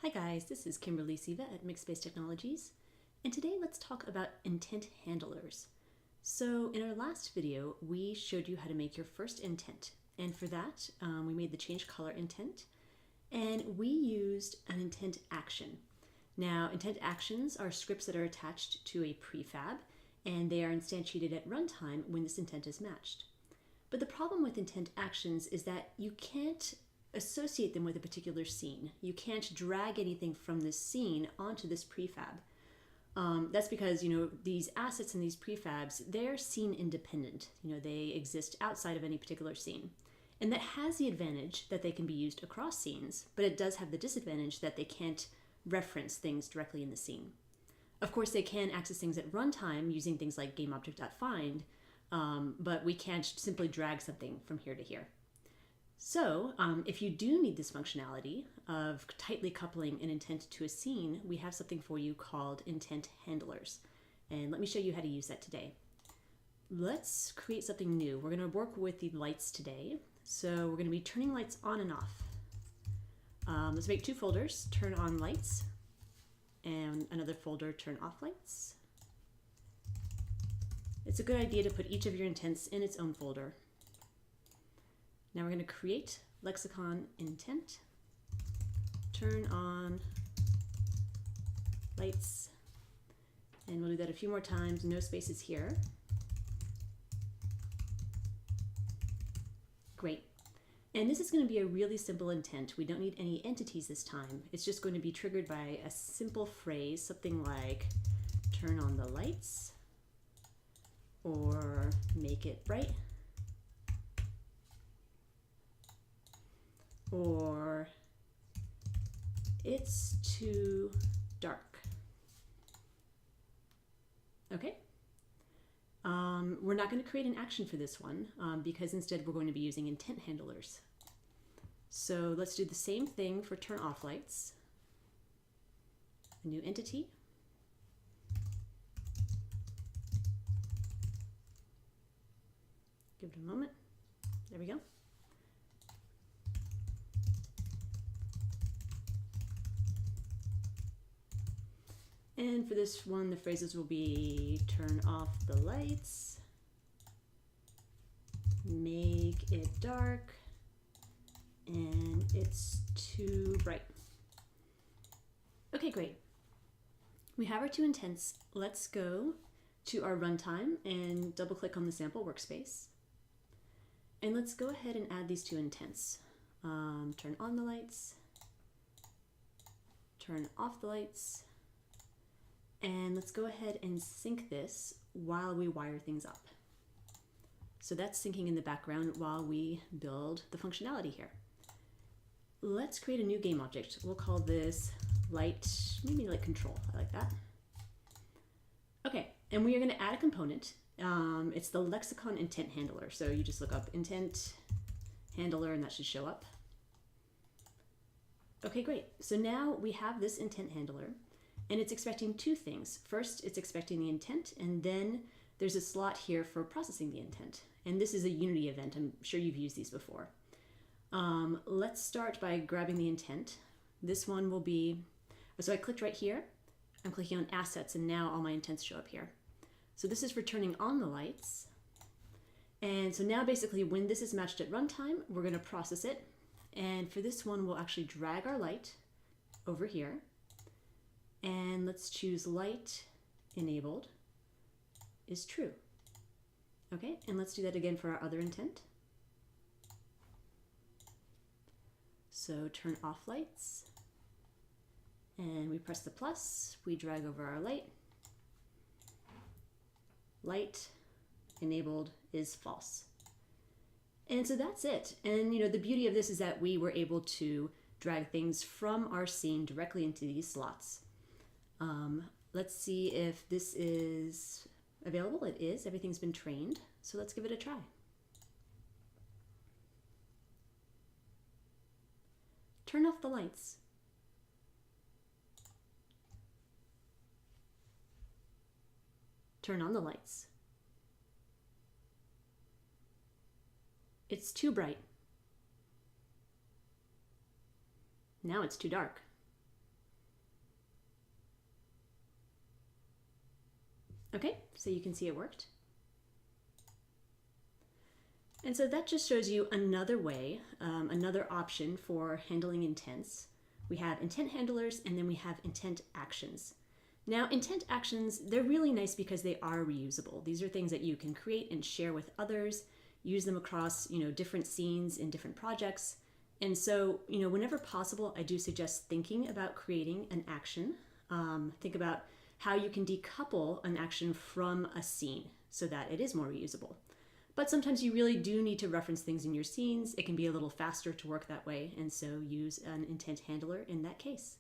Hi guys, this is Kimberly Siva at Mixed Space Technologies, and today let's talk about intent handlers. So in our last video, we showed you how to make your first intent, and for that, we made the change color intent, and we used an intent action. Now, intent actions are scripts that are attached to a prefab, and they are instantiated at runtime when this intent is matched. But the problem with intent actions is that you can't associate them with a particular scene. You can't drag anything from this scene onto this prefab. That's because, these assets and these prefabs, they're scene independent. They exist outside of any particular scene. And that has the advantage that they can be used across scenes, but it does have the disadvantage that they can't reference things directly in the scene. Of course, they can access things at runtime using things like GameObject.find, but we can't simply drag something from here to here. So if you do need this functionality of tightly coupling an intent to a scene, we have something for you called intent handlers. And let me show you how to use that today. Let's create something new. We're going to work with the lights today. So we're going to be turning lights on and off. Let's make two folders, turn on lights, and another folder, turn off lights. It's a good idea to put each of your intents in its own folder. Now we're going to create Lexicon intent, turn on lights, and we'll do that a few more times, no spaces here. Great. And this is going to be a really simple intent. We don't need any entities this time. It's just going to be triggered by a simple phrase, something like turn on the lights or make it bright, or it's too dark. Okay. We're not going to create an action for this one because instead we're going to be using intent handlers. So let's do the same thing for turn off lights. A new entity. Give it a moment. There we go. And for this one, the phrases will be turn off the lights, make it dark, and it's too bright. Okay, great. We have our two intents. Let's go to our runtime and double click on the sample workspace. And let's go ahead and add these two intents. Turn on the lights, turn off the lights, and let's go ahead and sync this while we wire things up. So that's syncing in the background while we build the functionality here. Let's create a new game object. We'll call this light, maybe like control. I like that. Okay, and we are going to add a component. It's the Lexicon intent handler. So you just look up intent handler and that should show up. Okay, great. So now we have this intent handler. And it's expecting two things. First, it's expecting the intent, and then there's a slot here for processing the intent. And this is a Unity event. I'm sure you've used these before. Let's start by grabbing the intent. This one will be, so I clicked right here. I'm clicking on assets, and now all my intents show up here. So this is for turning on the lights. And so now basically when this is matched at runtime, we're going to process it. And for this one, we'll actually drag our light over here. And let's choose light enabled is true. Okay, and let's do that again for our other intent. So turn off lights, and we press the plus, we drag over our light. Light enabled is false. And so that's it. And the beauty of this is that we were able to drag things from our scene directly into these slots. Let's see if this is available. It is. Everything's been trained. So let's give it a try. Turn off the lights. Turn on the lights. It's too bright. Now it's too dark. Okay, so you can see it worked. And so that just shows you another way, another option for handling intents. We have intent handlers, and then we have intent actions. Now, intent actions, they're really nice because they are reusable. These are things that you can create and share with others, use them across, different scenes in different projects. And so, whenever possible, I do suggest thinking about creating an action. Think about how you can decouple an action from a scene so that it is more reusable. But sometimes you really do need to reference things in your scenes. It can be a little faster to work that way, and so use an intent handler in that case.